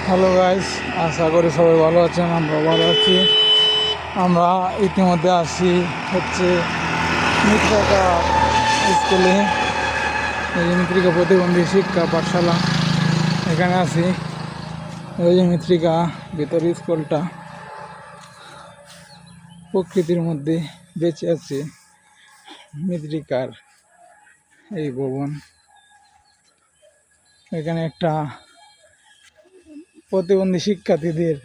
Hello guys, আশা করি সবাই ভালো আছেন। আমরা ভালো আছি। আমরা ইতিমধ্যে আসি হচ্ছে মৃত্তিকা স্কুলে, এই যে মৃত্তিকা প্রতিবন্ধী শিক্ষা পাঠশালা, এখানে আছি। এই যে মৃত্তিকা ভিতরে স্কুলটা প্রকৃতির মধ্যে বেঁচে আছে। মৃত্তিকার এই ভবন, এখানে একটা প্রতিবন্ধী শিক্ষার্থীদের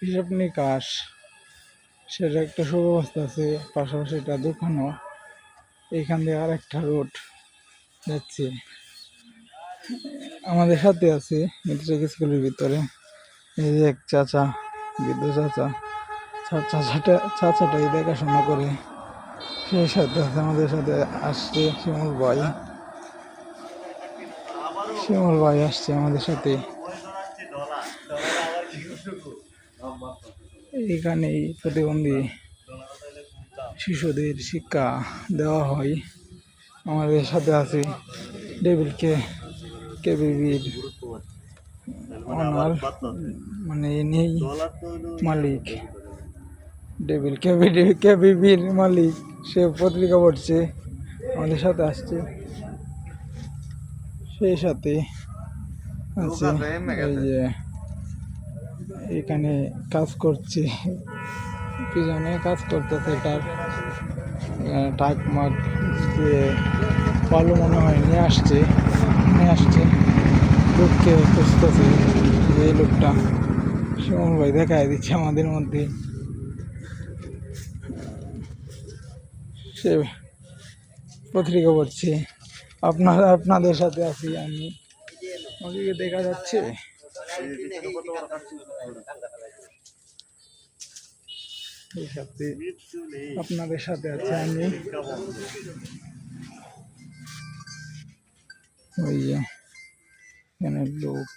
হিসাব নিকাশ সেটা একটা সুব্যবস্থা আছে। পাশাপাশি একটা দোকানও, এইখান দিয়ে আর একটা রোড যাচ্ছে। আমাদের সাথে আছে মেট্রিক স্কুলের ভিতরে এই যে এক চাচা, বৃদ্ধ চাচা, চাচাটাই দেখাশোনা করে। সেই সাথে আছে, আমাদের সাথে আসছে শিমুল ভাই আসছে আমাদের সাথে। এইখানেই প্রতিবন্ধী শিশুদের শিক্ষা দেওয়া হয়। আমাদের সাথে আছে কেবিবির ওনার, মানে নেই মালিক, কেবিবির মালিক, সে পত্রিকা পড়ছে, আমাদের সাথে আসছে। সেই সাথে আছে এই যে এখানে কাজ করছে, পিছনে কাজ করতেছে। তার টাক মাগ দিয়ে ভালো মনে হয় নিয়ে আসছে লোককে খুঁজতেছে। এই লোকটা শিমুল ভাই দেখাই দিচ্ছে আমাদের মধ্যে। সে পত্রিকা পড়ছে। আপনাদের সাথে আছি আমি, ওদিকে দেখা যাচ্ছে। এই সাথে আপনাদের সাথে আছি আমি। ওই যে এখানে লোক